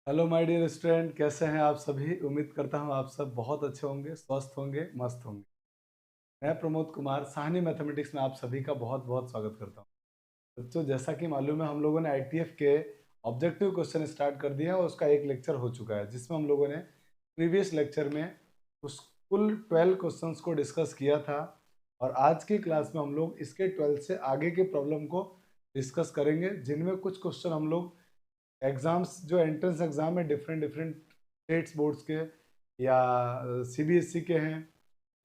Hello my dear student, कैसे हैं आप सभी। उम्मीद करता हूं आप सब बहुत अच्छे होंगे, स्वस्थ होंगे, मस्त होंगे। मैं प्रमोद कुमार साहनी मैथमेटिक्स में आप सभी का बहुत बहुत स्वागत करता हूं। बच्चों, जैसा कि मालूम है, हम लोगों ने आईटीएफ के ऑब्जेक्टिव क्वेश्चन स्टार्ट कर दिए हैं और उसका एक लेक्चर हो चुका है, जिसमें हम लोगों ने प्रीवियस लेक्चर में उस कुल 12 क्वेश्चंस को डिस्कस किया था। और आज की क्लास में हम लोग इसके 12 से आगे के प्रॉब्लम को डिस्कस करेंगे, जिनमें कुछ क्वेश्चन हम लोग एग्जाम्स, जो एंट्रेंस एग्जाम है डिफरेंट डिफरेंट स्टेट्स बोर्ड्स के या सीबीएसई के हैं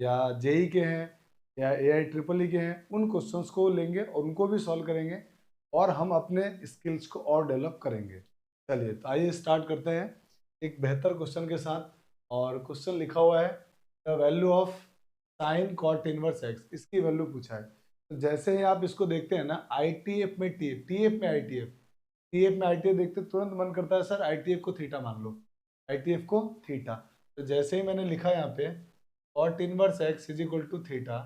या जेई के हैं या एआई ट्रिपल ई के हैं, उन क्वेश्चंस को लेंगे और उनको भी सॉल्व करेंगे और हम अपने स्किल्स को और डेवलप करेंगे। चलिए, तो आइए स्टार्ट करते हैं एक बेहतर क्वेश्चन के साथ। और क्वेश्चन लिखा हुआ है the value of sine cot inverse x, इसकी वैल्यू पूछा है। तो जैसे ही आप इसको देखते हैं ना, आईटीएफ में टीएफ में आईटीएफ, टीएफ में आईटीएफ देखते तुरंत मन करता है सर आईटीएफ को थीटा मान लो, आईटीएफ को थीटा। तो जैसे ही मैंने लिखा यहाँ पे cot inverse x is equal to theta,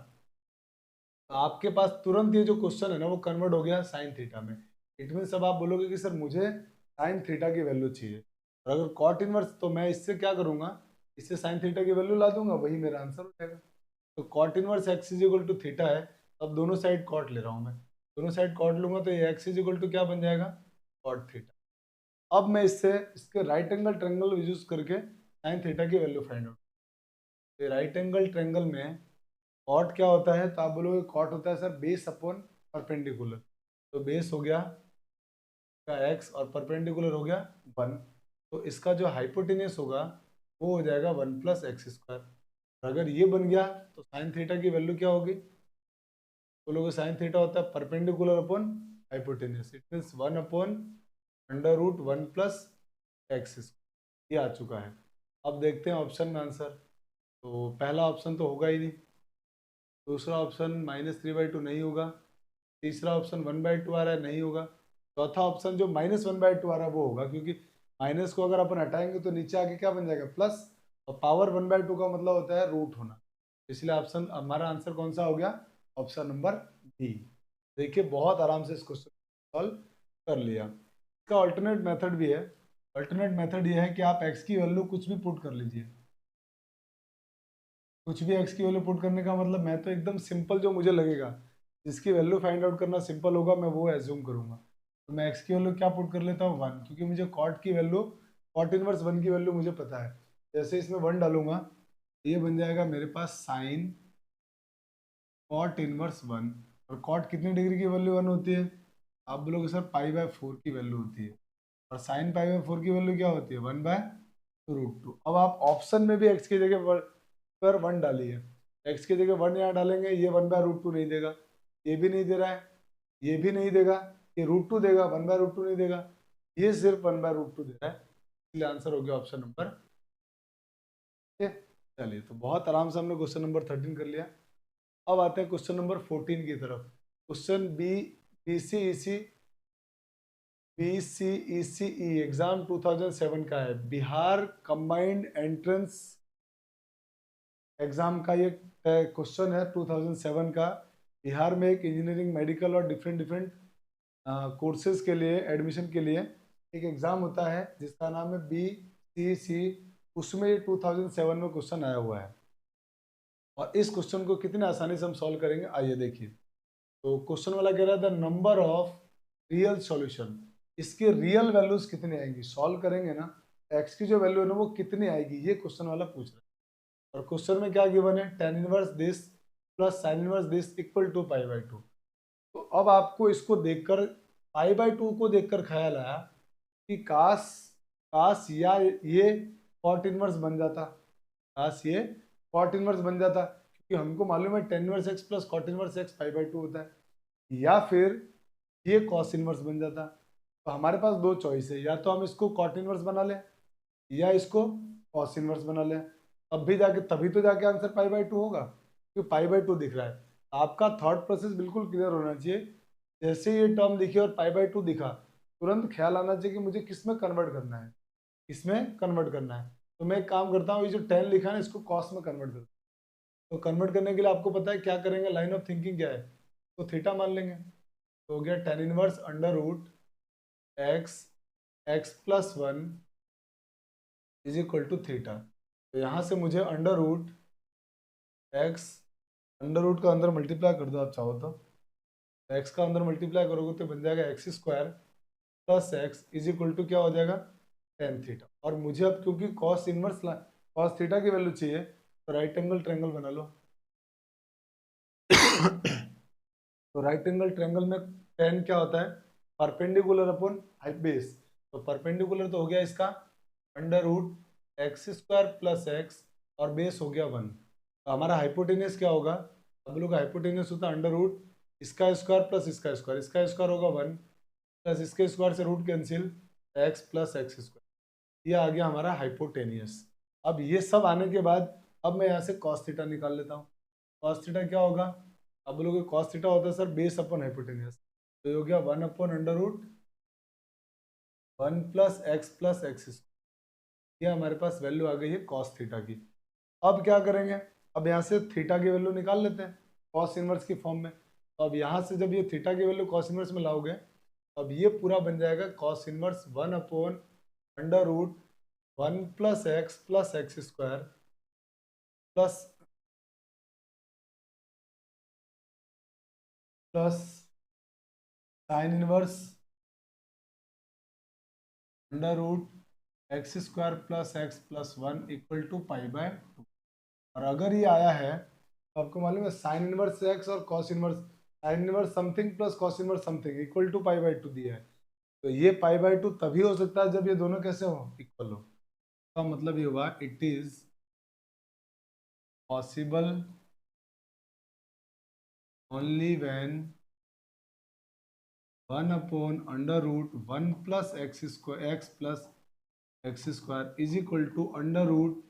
तो आपके पास तुरंत ये जो क्वेश्चन है ना वो कन्वर्ट हो गया साइन थीटा में। इट मीन अब आप बोलोगे कि सर मुझे साइन थीटा की वैल्यू चाहिए, और अगर कॉट इनवर्स तो मैं इससे क्या करूंगा, इससे साइन थीटा की वैल्यू ला दूंगा, वही मेरा आंसर हो जाएगा। तो cot inverse x is equal to theta है, तो अब दोनों साइड कॉट ले रहा हूँ मैं, दोनों साइड कॉट लूंगा तो ये एक्स इज इक्वल टू क्या बन जाएगा, कॉट थीटा। अब मैं इससे इसके राइट एंगल ट्रायंगल यूज करके साइन थीटा की वैल्यू फाइंड आउट। तो राइट एंगल ट्रायंगल में कॉट क्या होता है, तो आप बोलोगे कॉट होता है सर बेस अपॉन परपेंडिकुलर। तो बेस हो गया का एक्स और परपेंडिकुलर हो गया 1। तो इसका जो हाइपोटेन्यूस होगा वो हो जाएगा 1 + x²। अगर ये बन गया तो साइन थीटा की वैल्यू क्या होगी, तो लोग साइन थीटा होता है perpendicular upon hypotenuse, it means 1/√1 + x²। ये आ चुका है। अब देखते हैं ऑप्शन में आंसर। तो पहला ऑप्शन तो होगा ही नहीं, दूसरा ऑप्शन -3/2 नहीं होगा, तीसरा ऑप्शन 1/2 आ रहा है, नहीं होगा। चौथा ऑप्शन जो -1/2 आ रहा है वो होगा, क्योंकि माइनस को अगर अपन हटाएंगे तो नीचे आके क्या बन जाएगा, प्लस। और पावर 1/2 का मतलब होता है रूट होना। इसलिए ऑप्शन, हमारा आंसर कौन सा हो गया, ऑप्शन नंबर डी। देखिए बहुत आराम से इस क्वेश्चन सॉल्व कर लिया। इसका अल्टरनेट मेथड भी है। अल्टरनेट मेथड ये है कि आप एक्स की वैल्यू कुछ भी पुट कर लीजिए। कुछ भी एक्स की वैल्यू पुट करने का मतलब, मैं तो एकदम सिंपल जो मुझे लगेगा, जिसकी वैल्यू फाइंड आउट करना सिंपल होगा, मैं वो एज्यूम करूंगा। तो मैं एक्स की वैल्यू क्या पुट कर लेता हूँ, 1, क्योंकि मुझे कॉट की वैल्यू, कॉट इनवर्स 1 की वैल्यू मुझे पता है। जैसे इसमें 1 डालूंगा, ये बन जाएगा मेरे पास साइन कॉट इनवर्स 1। और कॉट कितनी डिग्री की वैल्यू 1 होती है, आप बोलोगे सर पाई/4 की वैल्यू होती है। और साइन पाई/4 की वैल्यू क्या होती है, 1/√2। अब आप ऑप्शन में भी एक्स की जगह पर 1 डालिए, एक्स की जगह 1 यहाँ डालेंगे, ये 1/√2 नहीं देगा, ये भी नहीं दे रहा है, ये भी नहीं देगा, ये √2 देगा, 1/√2 नहीं देगा, ये सिर्फ 1/√2 दे रहा है। इसलिए आंसर हो गया ऑप्शन नंबर। ठीक है, चलिए, तो बहुत आराम से हमने क्वेश्चन नंबर 13 कर लिया। अब आते हैं क्वेश्चन नंबर 14 की तरफ। क्वेश्चन BCECE एग्जाम 2007 का है, बिहार कंबाइंड एंट्रेंस एग्जाम का ये क्वेश्चन है 2007 का। बिहार में एक इंजीनियरिंग, मेडिकल और डिफरेंट डिफरेंट कोर्सेज के लिए एडमिशन के लिए एक एग्जाम होता है जिसका नाम है BCC। उसमें 2007 में क्वेश्चन आया हुआ है, और इस क्वेश्चन को कितने आसानी से हम सॉल्व करेंगे, आइए देखिए। तो क्वेश्चन वाला कह रहा था नंबर ऑफ रियल सॉल्यूशन, इसके रियल वैल्यूज कितनी आएंगी, सॉल्व करेंगे ना, एक्स की जो वैल्यू है ना वो कितनी आएगी, ये क्वेश्चन वाला पूछ रहा है। और क्वेश्चन में क्या गिवन है, tan inverse this plus sine inverse this equal to pi. तो अब आपको इसको देखकर, पाई/2 को देखकर ख्याल आया कि काश, काश या ये कॉट इनवर्स बन जाता, काश ये कॉट इनवर्स बन जाता, क्योंकि हमको मालूम है tan inverse x plus cot inverse x pi होता है। या फिर ये कॉस इनवर्स बन जाता। तो हमारे पास दो चॉइस है, या तो हम इसको कॉट इनवर्स बना लें या इसको कॉस इनवर्स बना लें। तब भी जाके, तभी तो जाके आंसर पाई/2 होगा, क्योंकि पाई/2 दिख रहा है। आपका थॉट प्रोसेस बिल्कुल क्लियर होना चाहिए। जैसे ये टर्म दिखे और पाई/2 दिखा, तुरंत ख्याल आना चाहिए कि मुझे किस में कन्वर्ट करना है, किसमें कन्वर्ट करना है। तो मैं एक काम करता हूँ, ये जो 10 लिखा है ना, इसको कॉस में कन्वर्ट करता हूँ। तो कन्वर्ट करने के लिए आपको पता है क्या करेंगे, लाइन ऑफ थिंकिंग क्या है, तो थीटा मान लेंगे। तो हो गया tan inverse under root x, x+1 is equal to theta. तो यहाँ से मुझे under root x, under root का अंदर मल्टीप्लाई कर दो आप चाहो तो, एक्स का अंदर मल्टीप्लाई करोगे तो बन जाएगा x square plus x is equal to क्या हो जाएगा, टेन थीटा। और मुझे अब क्योंकि कॉस इनवर्स कॉस थीटा की वैल्यू चाहिए, तो राइट एंगल ट्रायंगल बना लो। तो राइट एंगल ट्रायंगल में टेन क्या होता है, परपेंडिकुलर अपॉन बेस। तो परपेंडिकुलर तो हो गया इसका under root x square plus x, और बेस हो गया वन। तो हमारा हाइपोटेनियस क्या होगा, हम लोग का हाइपोटेनियस होता है अंडर रूट इसका स्क्वायर प्लस इसका स्क्वायर, इसका स्क्वायर होगा वन प्लस इसके स्क्वायर से root cancel, x plus x square, ये आ गया हमारा हाइपोटेनियस। अब ये सब आने के बाद अब मैं यहाँ से कॉस थीटा निकाल लेता हूँ। कॉस थीटा क्या होगा, अब बोलोगे कॉस थीटा होता है सर बेस अपॉन हाइपोटेनियस, तो ये हो गया one upon under root one plus x square. ये हमारे पास वैल्यू आ गई है कॉस थीटा की। अब क्या करेंगे, अब यहाँ से थीटा की वैल्यू निकाल लेते हैं कॉस इनवर्स की फॉर्म में। तो अब यहाँ से जब ये थीटा की वैल्यू कॉस इनवर्स में लाओगे, अब ये पूरा बन जाएगा cos inverse one upon under root one plus x square plus plus sine inverse under root x square plus x plus one equal to pi by two. और अगर ये आया है तो आपको मालूम है साइन इनवर्स एक्स और cos inverse, sine inverse something plus cos inverse something equal to pi by two दिया है। तो ये पाई बाय टू तभी हो सकता है जब ये दोनों कैसे हो, इक्वल हो। तो मतलब ये हुआ it is possible only when one upon under root one plus x square x plus x square is equal to under root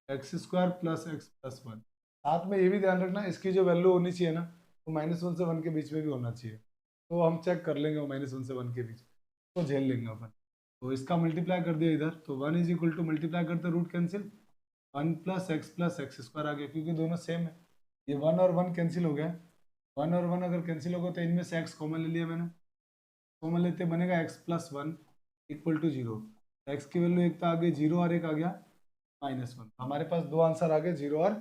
x square plus x plus one. साथ में ये भी ध्यान रखना इसकी जो वैल्यू होनी चाहिए ना, वो माइनस वन से वन के बीच में भी होना चाहिए। तो हम चेक कर लेंगे वो माइनस वन से वन के बीच, तो झेल लेंगे अपन। तो इसका मल्टीप्लाई कर दिया इधर, तो one is equal to multiply करते root cancel, one plus x square आ गया क्योंकि दोनों सेम है। ये वन और वन कैंसिल हो गया, वन और वन अगर कैंसिल होगा तो इनमें से एक्स कॉमन ले लिया मैंने, कॉमन लेते बनेगा x plus one equal to zero. X की वैल्यू एक तो आ गई जीरो और एक आ गया माइनस वन। हमारे पास दो आंसर आ गए जीरो और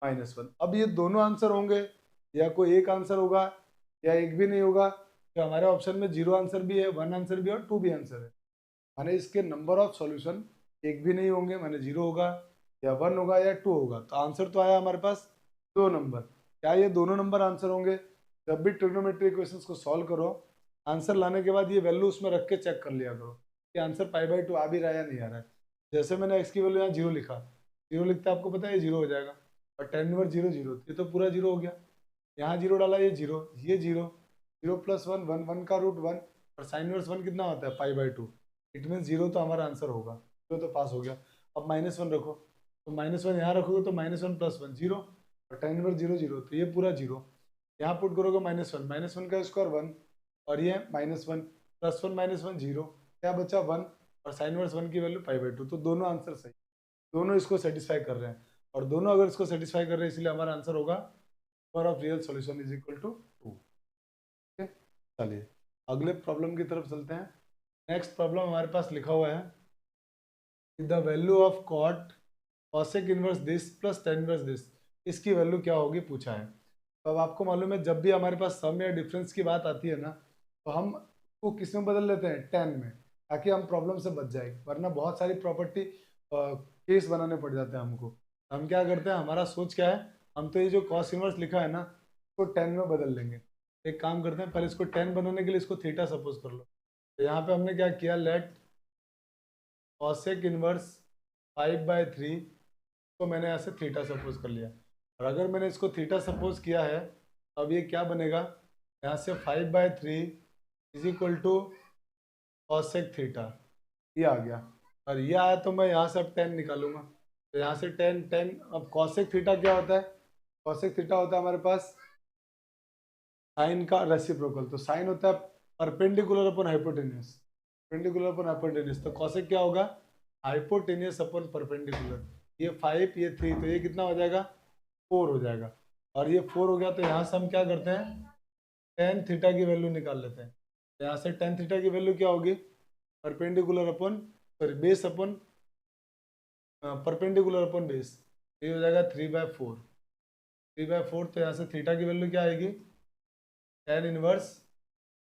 माइनस वन। अब ये दोनों आंसर होंगे या कोई एक आंसर होगा या एक भी नहीं होगा, तो हमारे ऑप्शन में जीरो आंसर भी है, वन आंसर भी है और टू भी आंसर है। माने इसके नंबर ऑफ सॉल्यूशन एक भी नहीं होंगे, माने जीरो होगा या वन होगा या टू होगा। तो आंसर तो आया हमारे पास दो नंबर। क्या ये दोनों नंबर आंसर होंगे, जब भी ट्रिग्नोमेट्री इक्वेशंस को सॉल्व करो आंसर लाने के बाद ये वैल्यू उसमें रख के चेक कर लिया करो कि आंसर पाई बाय टू आ भी रहा है या नहीं आ रहा है। जैसे मैंने एक्स की वैल्यू यहाँ जीरो लिखा, जीरो लिखते आपको पता है ये जीरो हो जाएगा, और टेन इनवर्स जीरो जीरो, ये तो पूरा जीरो हो गया। यहाँ जीरो डाला ये जीरो, ये zero, zero plus one one, one का रूट वन, और साइन इनवर्स वन कितना होता है पाई by to. It mean zero तो हमारा आंसर होगा, जीरो तो पास हो गया। अब माइनस वन रखो, तो माइनस वन यहाँ रखोगे तो minus one plus one zero, और टेन इनवर्स जीरो जीरो, तो ये पूरा जीरो। यहाँ पुट करोगे माइनस वन का स्क्वायर वन, और ये minus one plus one minus one zero, क्या बचा वन, और साइन इनवर्स वन की वैल्यू पाई बाय टू। तो दोनों आंसर सही, दोनों इसको सेटिस्फाई कर रहे हैं, और दोनों अगर इसको सेटिस्फाई कर रहे हैं इसलिए हमारा आंसर होगा power of real solution is equal to two. चलिए अगले प्रॉब्लम की तरफ चलते हैं। नेक्स्ट प्रॉब्लम हमारे पास लिखा हुआ है the value of cot cosec inverse this plus tan inverse this, इसकी वैल्यू क्या होगी पूछा है। तो अब आपको मालूम है जब भी हमारे पास सम या डिफरेंस की बात आती है ना, तो हम को किस में बदल लेते हैं, टेन में, ताकि हम प्रॉब्लम से बच जाए, वरना बहुत सारी प्रॉपर्टी केस बनाने पड़ जाते हैं हमको। हम क्या करते हैं, हमारा सोच क्या है, हम तो ये जो कॉस इनवर्स लिखा है ना उसको टेन में बदल लेंगे। एक काम करते हैं, पहले इसको टेन बनाने के लिए इसको थीटा सपोज कर लो। तो यहाँ पे हमने क्या किया, let cosec inverse five by three, तो मैंने यहाँ से थीटा सपोज कर लिया। और अगर मैंने इसको थीटा सपोज किया है तो अब ये क्या बनेगा, यहाँ से five by three is equal to cosec theta, ये आ गया। और ये आया तो मैं यहाँ से अब टेन निकालूंगा, तो यहाँ से टेन टेन, अब कॉसेक थीटा क्या होता है, कॉसेक थीटा होता है हमारे पास साइन का रेसिप्रोकल। तो साइन होता है perpendicular upon hypotenuse, perpendicular upon hypotenuse. तो कॉसेक क्या होगा, हाइपोटेनियस अपॉन परपेंडिकुलर। ये फाइव ये थ्री, तो ये कितना हो जाएगा, फोर हो जाएगा। और ये फोर हो गया तो यहाँ से हम क्या करते हैं, टेन थीटा की वैल्यू निकाल लेते हैं। तो यहाँ से टेन थीटा की वैल्यू क्या होगी, perpendicular upon sorry base upon perpendicular upon base, ये हो जाएगा 3/4। 3/4, तो यहाँ से थीटा की वैल्यू क्या आएगी, tan इनवर्स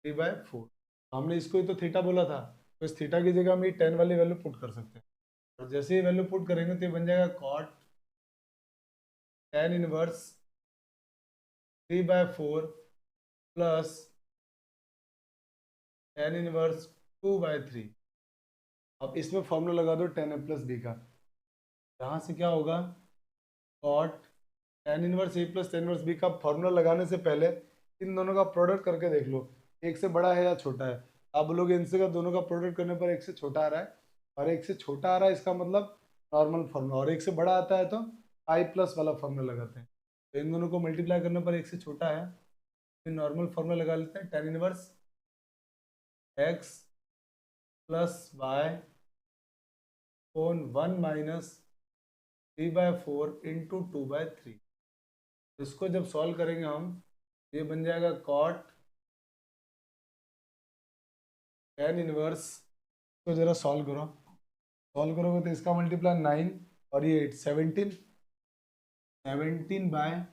3/4। हमने इसको ही तो थीटा बोला था, तो इस थीटा की जगह हम ये tan वाली वैल्यू पुट कर सकते हैं। और जैसे ही वैल्यू पुट करेंगे तो ये बन जाएगा cot tan inverse 3/4 plus tan inverse 2/3। अब इसमें फॉर्मूला लगा दो tan a प्लस बी का। यहाँ से क्या होगा, cot tan इनवर्स ए प्लस tan इनवर्स बी का फॉर्मूला लगाने से पहले इन दोनों का प्रोडक्ट करके देख लो, एक से बड़ा है या छोटा है। आप बोलोगे इनसे का दोनों का प्रोडक्ट करने पर एक से छोटा आ रहा है, और एक से छोटा आ रहा है, इसका मतलब नॉर्मल फॉर्मूला, और एक से बड़ा आता है तो आई प्लस वाला फॉर्मूला लगाते हैं। तो इन दोनों को मल्टीप्लाई करने पर एक से छोटा है, फिर नॉर्मल फॉर्मूला लगा लेते हैं, tan inverse x plus y upon 1 minus 3/4 into 2/3। इसको जब सॉल्व करेंगे हम, ये बन जाएगा कॉट tan इनवर्स, तो जरा सॉल्व करो, सॉल्व करोगे तो इसका मल्टीप्लाई 9 और ये 8, 17/12,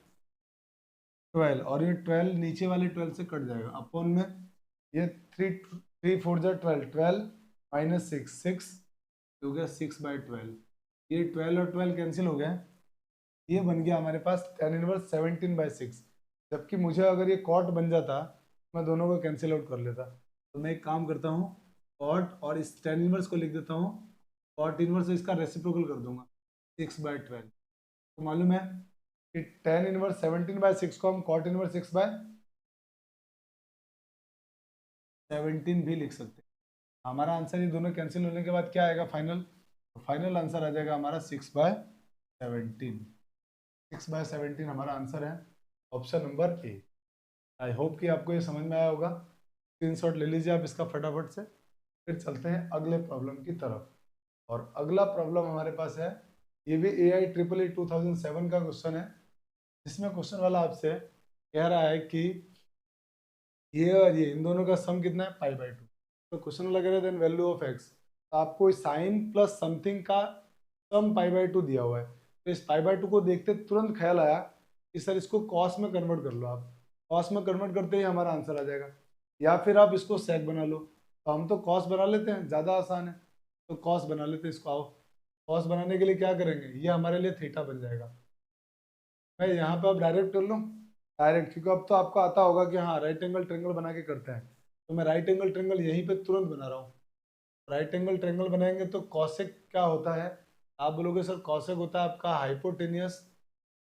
और ये 12 नीचे वाले 12 से कट जाएगा अपॉन में, ये 3 3 4 जा 12, 12 माइनस 6, 6 हो गया 6/12। ये 12 और 12 कैंसिल हो गया, ये बन गया हमारे पास tan इनवर्स 17/6। जबकि मुझे अगर ये कॉट बन जाता, मैं दोनों को कैंसिल आउट कर लेता। तो मैं एक काम करता हूँ, कॉट और इस tan इनवर्स को लिख देता हूँ, कॉट इनवर्स इसका रेसिप्रोकल कर दूंगा 6/12। तो मालूम है कि tan इनवर्स 17/6 को हम कॉट इनवर्स 6/17 भी लिख सकते हैं। हमारा आंसर ये दोनों कैंसिल होने के बाद क्या आएगा फाइनल, तो फाइनल आंसर आ जाएगा हमारा 6/17। 6/17 हमारा आंसर है, option number A. I hope कि आपको ये समझ में आया होगा। स्क्रीनशॉट ले लीजिए आप इसका फटाफट से। फिर चलते हैं अगले प्रॉब्लम की तरफ। और अगला प्रॉब्लम हमारे पास है, ये भी AIEEE 2007 का क्वेश्चन है, जिसमें क्वेश्चन वाला आपसे कह रहा है कि ये और ये इन दोनों का सम कितना है, π/2। तो क्वेश्चन वाला कह रहा है देन वैल्यू ऑफ एक्स, तो आपको साइन प्लस समथिंग का सम π/2 दिया हुआ है। तो इस π/2 को देखते तुरंत ख्याल आया कि सर इसको कॉस में कन्वर्ट कर लो। आप कॉस में कन्वर्ट करते ही हमारा आंसर आ जाएगा, या फिर आप इसको सेक बना लो। तो हम तो कॉस बना लेते हैं, ज़्यादा आसान है, तो कॉस बना लेते हैं इसको। आओ कॉस बनाने के लिए क्या करेंगे, ये हमारे लिए थीटा बन जाएगा। मैं यहाँ पे अब डायरेक्ट कर लूँ, डायरेक्ट, क्योंकि अब तो आपको आता होगा कि हाँ राइट एंगल ट्रेंगल बना के करते हैं। तो मैं राइट एंगल ट्रेंगल यहीं पे तुरंत बना रहा हूँ। राइट एंगल ट्रेंगल बनाएंगे तो कॉसेक क्या होता है, आप बोलोगे सर कॉसेक होता है आपका हाइपोटेनियस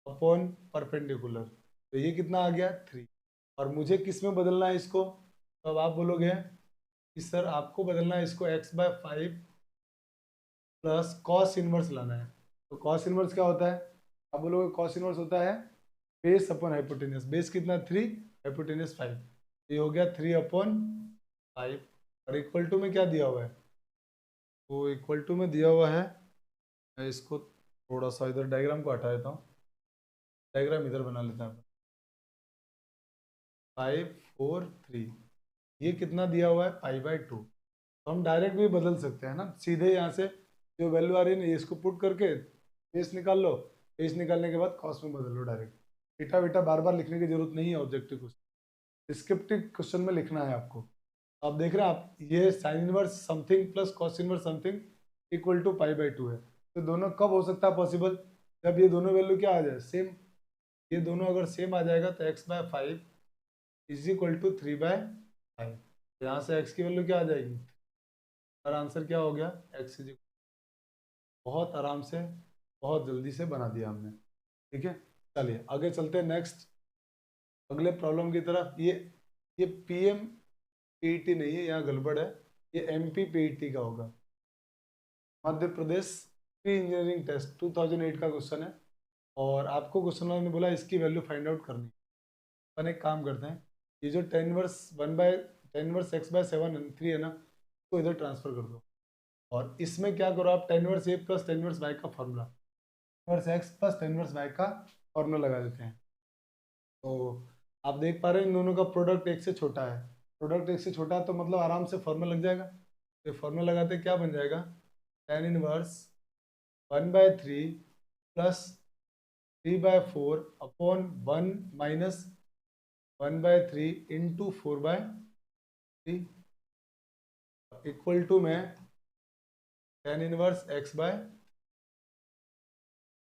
अपॉन परपेंडिकुलर। तो ये कितना आ गया 3, और मुझे किस में बदलना है इसको, तो अब आप बोलोगे कि सर आपको बदलना है इसको x/5 प्लस कॉस इनवर्स लाना है। तो कॉस इनवर्स क्या होता है, आप बोलोगे कॉस इनवर्स होता है बेस अपॉन हाइपोटेनियस। बेस कितना 3, हाइपोटेनियस 5, ये हो गया 3/5। और इक्वल टू में क्या दिया हुआ है, तो इक्वल टू में दिया हुआ है, मैं इसको थोड़ा सा इधर डायग्राम को हटा देता हूँ, डायग्राम इधर बना लेते हैं। 5 4 3, ये कितना दिया हुआ है π/2। तो हम डायरेक्ट भी बदल सकते हैं ना, सीधे यहाँ से जो वैल्यू आ रही है ना इसको पुट करके बेस निकाल लो, बेस निकालने के बाद कॉस में बदल लो डायरेक्ट। बेटा बेटा बार बार लिखने की जरूरत नहीं है, ऑब्जेक्टिव क्वेश्चन डिस्क्रिप्टिव क्वेश्चन में लिखना है आपको। आप देख रहे हैं आप, ये sine inverse something plus cos inverse something equal to π/2 है। तो दोनों कब हो सकता है पॉसिबल, जब ये दोनों वैल्यू क्या आ जाए सेम। ये दोनों अगर सेम आ जाएगा तो x/5 इज इक्वल टू 3/5। यहाँ से x की वैल्यू क्या आ जाएगी, और आंसर क्या हो गया x इज, बहुत आराम से बहुत जल्दी से बना दिया हमने। ठीक है, चलिए आगे चलते हैं नेक्स्ट अगले प्रॉब्लम की तरफ। ये PMPET नहीं है, यहाँ गड़बड़ है, ये MPPET का होगा, Madhya Pradesh pre engineering test 2008 का क्वेश्चन है। और आपको क्वेश्चन वाले ने बोला इसकी वैल्यू फाइंड आउट करनी। अपन एक काम करते हैं, ये जो tan इनवर्स x/7 3 है ना, तो इधर ट्रांसफर कर दो। और इसमें क्या करो आप, tan inverse a plus tan inverse y का formula, inverse x plus tan inverse y का फॉर्मूला लगा देते हैं। तो आप देख पा रहे हैं इन दोनों का प्रोडक्ट एक से छोटा है, प्रोडक्ट एक से छोटा है, तो मतलब आराम से फॉर्मूला लग जाएगा। तो फॉर्मूला लगाते क्या बन जाएगा, tan इनवर्स 1/3 प्लस 3/4 upon 1 minus 1/3 into 4/3 equal to में tan इनवर्स x/।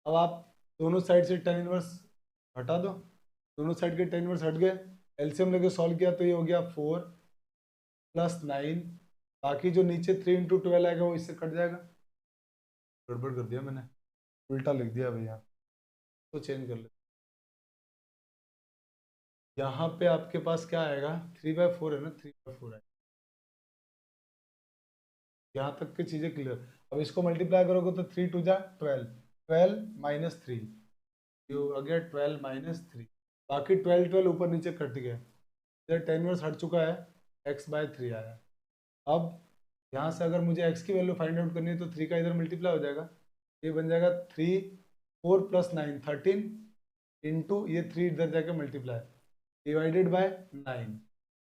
अब आप दोनों साइड से tan इनवर्स हटा दो, दोनों साइड के tan इनवर्स हट गए, एलसीएम लेके सॉल्व किया तो ये हो गया 4 प्लस 9, बाकी जो नीचे 3 इंटू 12 आएगा वो इससे कट जाएगा। गड़बड़ कर दिया मैंने, उल्टा लिख दिया भैया, तो चेंज कर ले। यहाँ पे आपके पास क्या आएगा, 3/4 है ना, 3/4 है। यहाँ तक की चीजें क्लियर। अब इसको मल्टीप्लाई करोगे तो 3 2 जा 12, 12 माइनस 3 ये आ गया 12 माइनस 3, बाकी 12 12 ऊपर नीचे कट गया, इधर 10 वर्स हट चुका है, x/3 आया। अब यहाँ से अगर मुझे x की वैल्यू फाइंड आउट करनी है तो 3 का इधर मल्टीप्लाई हो जाएगा, ये बन जाएगा 3 4 प्लस 9 13 इंटू ये 3 इधर जाके मल्टीप्लाई डिवाइडेड बाय 9,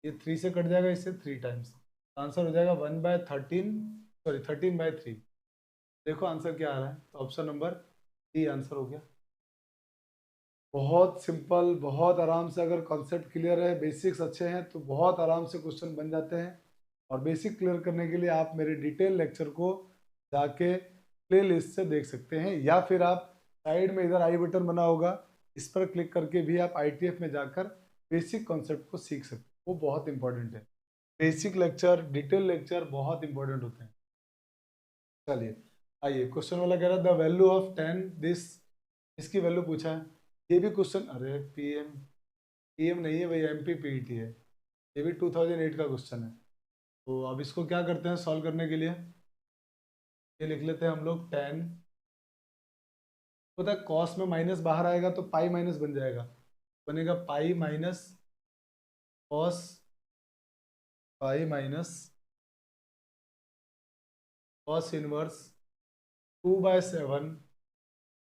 ये 3 से कट जाएगा, इससे 3 टाइम्स, आंसर हो जाएगा 1/13 सॉरी 13/3। देखो आंसर क्या आ रहा है, तो ऑप्शन नंबर डी आंसर हो गया। बहुत सिंपल, बहुत आराम से, अगर कॉन्सेप्ट क्लियर है, बेसिक्स अच्छे हैं तो बहुत आराम से क्वेश्चन बन जाते हैं। और बेसिक क्लियर करने के लिए आप मेरे डिटेल लेक्चर को जाके प्लेलिस्ट से देख सकते हैं, या फिर आप साइड में इधर आई बटन बना होगा, इस पर क्लिक करके भी आप ITF में जाकर बेसिक कॉन्सेप्ट को सीख सकते हैं, वो बहुत इंपॉर्टेंट है। बेसिक लेक्चर, डिटेल लेक्चर बहुत इंपॉर्टेंट होते हैं। चलिए आइए, क्वेश्चन वाला कह रहा है द वैल्यू ऑफ 10 दिस, इसकी वैल्यू पूछा है। ये भी क्वेश्चन, अरे पीएम नहीं है भाई, MPPET है, ये भी 2008 का क्वेश्चन है। तो अब इसको क्या करते हैं सॉल्व करने के लिए, ये लिख लेते हैं हम लोग 10, पता है कॉस में माइनस बाहर आएगा तो पाई माइनस बन जाएगा, बनेगा pi minus cos, pi minus cos inverse 2/7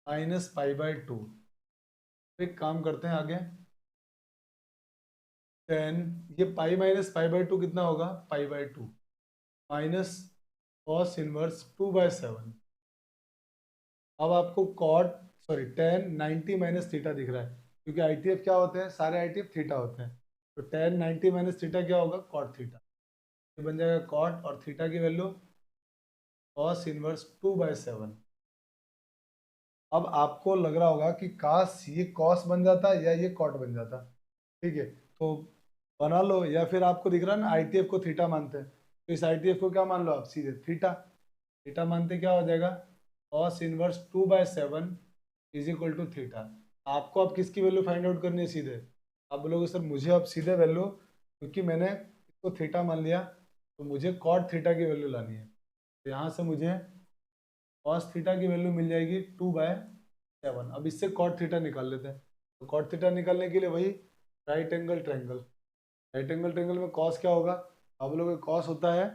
minus pi. एक काम करते हैं आगे, 10 ये पाई माइनस पाई/2 कितना होगा, पाई/2 माइनस कॉस इनवर्स 2/7। अब आपको cot sorry tan 90 minus theta दिख रहा है, क्योंकि ITF क्या होते हैं, सारे ITF थीटा होते हैं, तो tan 90 माइनस थीटा क्या होगा, कॉट थीटा, ये बन जाएगा कॉट, और थीटा की वैल्यू कॉस इनवर्स 2/7। अब आपको लग रहा होगा कि काश ये कॉस बन जाता या ये कॉट बन जाता, ठीक है, तो बना लो, या फिर आपको दिख रहा है ना ITF को थीटा मानते हैं, तो इस ITF को क्या मान लो आप, सीधे थीटा, थीटा मानते क्या हो जाएगा, cos inverse 2/7 is equal to theta. आपको अब किसकी वैल्यू फाइंड आउट करनी है, सीधे आप बोलोगे सर मुझे अब सीधे वैल्यू, क्योंकि मैंने इसको थीटा मान लिया तो मुझे कॉट थीटा की वैल्यू लानी है, तो यहाँ से मुझे कॉस थीटा की वैल्यू मिल जाएगी 2/7। अब इससे कॉट थीटा निकाल लेते हैं, तो कॉट थीटा निकालने के लिए वही right angle triangle, right angle triangle में कॉस क्या होगा, आप लोग कॉस होता है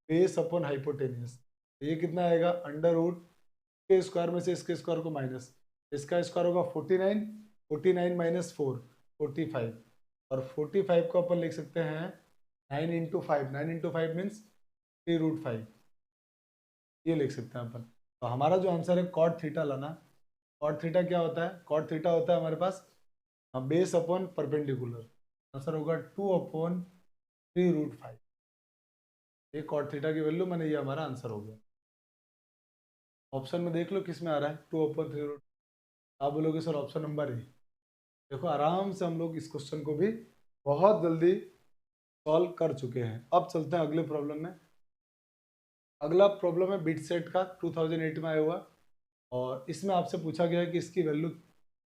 बेस अपॉन हाइपोटेनियस, तो ये कितना आएगा, अंडर रूट के स्क्वायर में से इसके स्क्वायर को माइनस, इसका स्क्वायर होगा 49, 49 माइनस 4 45, और 45 को अपन लिख सकते हैं 9 इंटू 5, 9 इंटू 5 मीन्स 3√5, ये लिख सकते हैं अपन। तो हमारा जो आंसर है कॉट थीटा लाना, कॉट थीटा क्या होता है, कॉट थीटा होता है हमारे पास बेस अपॉन परपेंडिकुलर, आंसर होगा 2/3√5, ये कॉट थीटा की वैल्यू, मैंने ये हमारा आंसर हो गया। ऑप्शन में देख लो किस में आ रहा है 2/3, आप बोलोगे सर ऑप्शन नंबर ए। देखो आराम से हम लोग इस क्वेश्चन को भी बहुत जल्दी सॉल्व कर चुके हैं। अब चलते हैं अगले प्रॉब्लम में। अगला प्रॉब्लम है बिट सेट का, 2008 में आया हुआ, और इसमें आपसे पूछा गया है कि इसकी वैल्यू,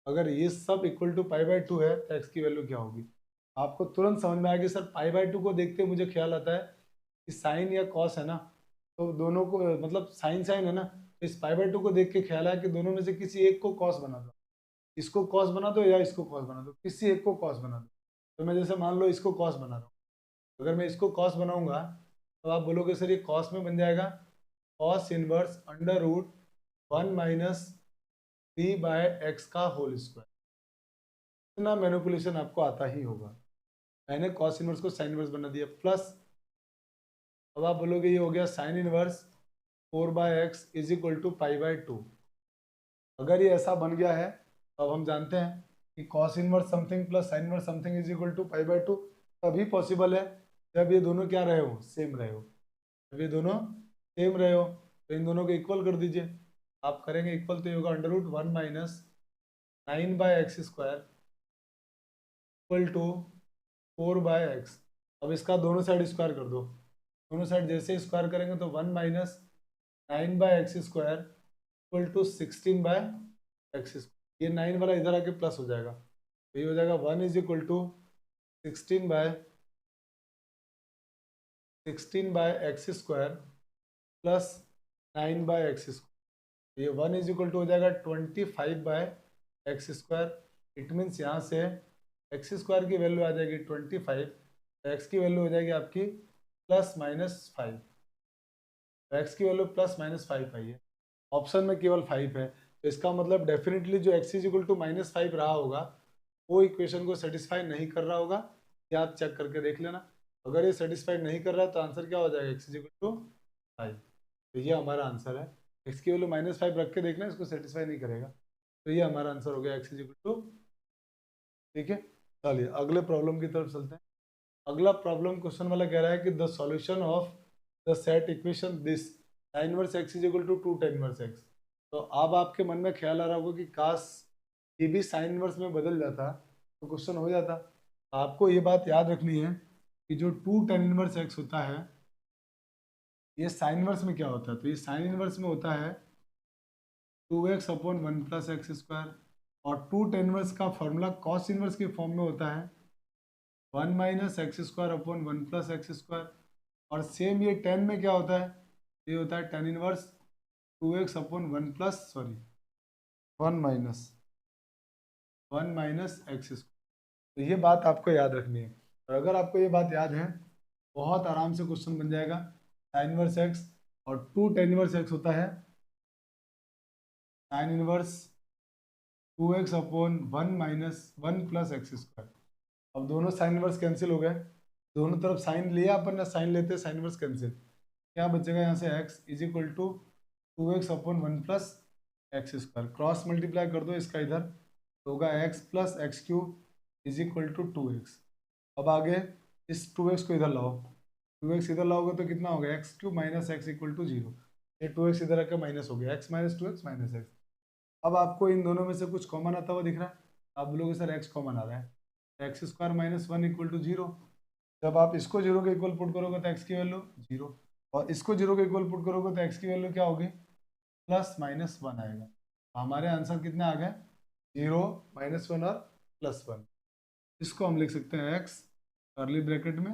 अगर ये सब इक्वल टू पाई/2 है तो एक्स की वैल्यू क्या होगी। आपको तुरंत समझ में आएगी, सर पाई/2 को देखते ही मुझे ख्याल आता है कि साइन या कॉस है ना, तो दोनों को मतलब साइन साइन है ना, तो इस पाई/2 को देख के ख्याल आया कि दोनों में से किसी एक को कॉस बना दो, इसको कॉस बना दो या इसको कॉस बना दो, किसी एक को कॉस बना दो। तो मैं जैसे मान लो इसको कॉस बना रहा हूँ, अगर मैं इसको कॉस बनाऊंगा तो आप बोलोगे सर ये कॉस में बन जाएगा cos inverse under root 1 minus 3/x का होल स्क्वायर। इतना मैनिपुलेशन आपको आता ही होगा, मैंने कॉस इनवर्स को साइन इनवर्स बना दिया, प्लस अब आप बोलोगे ये हो गया sine inverse 4/x is equal to pi, अगर ये ऐसा बन गया है तो अब हम जानते हैं कि cos inverse something plus sine inverse something is equal to pi तभी पॉसिबल है जब ये दोनों क्या रहे हो, सेम रहे हो। जब ये दोनों सेम रहे हो तो इन दोनों को इक्वल कर दीजिए। आप करेंगे इक्वल तो ये होगा √1 minus 9/x² equal to 4/x। अब इसका दोनों साइड स्क्वायर कर दो। दोनों साइड जैसे स्क्वायर करेंगे तो 1 minus 9/x² equal to 16/x²। ये 9 वाला इधर आके प्लस हो जाएगा तो ये हो जाएगा 1 is equal to 16/x² plus 9/x²। ये 1 इज इक्वल टू हो जाएगा 25/x²। इट मीन्स यहाँ से x² की वैल्यू आ जाएगी 25, x की वैल्यू हो जाएगी आपकी +-5। x की वैल्यू +-5 आई है, ऑप्शन में केवल 5 है तो इसका मतलब डेफिनेटली जो x इज इक्वल टू -5 रहा होगा वो इक्वेशन को सेटिस्फाई नहीं कर रहा होगा। या आप चेक करके देख लेना, अगर ये सेटिस्फाई नहीं कर रहा है तो आंसर क्या हो जाएगा, x इज इक्वल टू 5। तो ये हमारा आंसर है। x की वैल्यू -5 रख के देखना, इसको सेटिस्फाई नहीं करेगा। तो ये हमारा आंसर हो गया x इज इक्वल टू। ठीक है, चलिए अगले प्रॉब्लम की तरफ चलते हैं। अगला प्रॉब्लम क्वेश्चन वाला कह रहा है कि the solution of the set equation this tan inverse x is equal to 2 tan inverse x। तो अब आपके मन में ख्याल आ रहा होगा कि काश ये भी साइन इनवर्स में बदल जाता तो क्वेश्चन हो जाता। आपको ये बात याद रखनी है कि जो 2 tan इनवर्स x होता है ये साइन इनवर्स में क्या होता है, तो ये साइन इनवर्स में होता है 2x/1 + x²। और 2 tan इनवर्स का फॉर्मूला कॉस इनवर्स के फॉर्म में होता है 1 - x²/1 + x²। और सेम ये tan में क्या होता है, ये होता है tan inverse 2x/1 plus 1 - x²। तो ये बात आपको याद रखनी है, और अगर आपको ये बात याद है बहुत आराम से क्वेश्चन बन जाएगा। साइन इनवर्स x और 2 tan इनवर्स x होता है साइन इनवर्स 2x/1 - 1 + x²। अब दोनों साइन इनवर्स कैंसिल हो गए, दोनों तरफ साइन लिया अपन ना, साइन लेते साइन इनवर्स कैंसिल, क्या बचेगा यहाँ से x is equal to 2x/1 + x²। Cross multiply कर दो इसका इधर तो होगा x + x³ is equal to 2x। अब आगे इस 2x को इधर लाओ, 2x इधर लाओगे तो कितना होगा x³ - x इक्वल टू 0। ये 2x इधर आकर माइनस हो गया, x - 2x - x। अब आपको इन दोनों में से कुछ कॉमन आता हुआ दिख रहा है, आप बोलोगे सर x कॉमन आ रहा है, x² - 1 इक्वल टू 0। जब आप इसको 0 के इक्वल पुट करोगे तो x की वैल्यू 0, और इसको 0 के इक्वल पुट करोगे तो x की वैल्यू क्या होगी +-1 आएगा। तो हमारे आंसर कितने आ गए 0, -1 और +1। इसको हम लिख सकते हैं x कर्ली ब्रैकेट में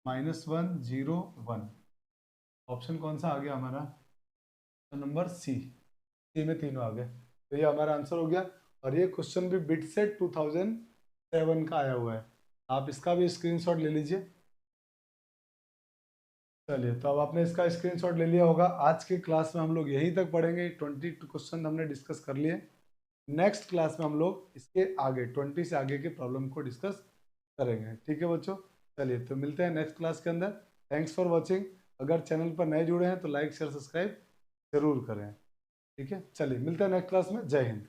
-1 0 1। ऑप्शन कौन सा आ गया हमारा, नंबर सी में तीनों आ गए। तो ये हमारा आंसर हो गया, और ये क्वेश्चन भी बिट सेट 2007 का आया हुआ है, आप इसका भी स्क्रीनशॉट ले लीजिए। चलिए, तो अब आपने इसका स्क्रीनशॉट ले लिया होगा। आज की क्लास में हम लोग यहीं तक पढ़ेंगे, 22 क्वेश्चन हमने डिस्कस कर लिए। नेक्स्ट क्लास में हम लोग इसके आगे 20 से आगे के प्रॉब्लम को डिस्कस करेंगे। ठीक है बच्चों, चलिए तो मिलते हैं नेक्स्ट क्लास के अंदर। Thanks for watching. अगर चैनल पर नए जुड़े हैं तो लाइक शेयर सब्सक्राइब जरूर करें। ठीक है, चलिए मिलते हैं नेक्स्ट क्लास में। जय हिंद।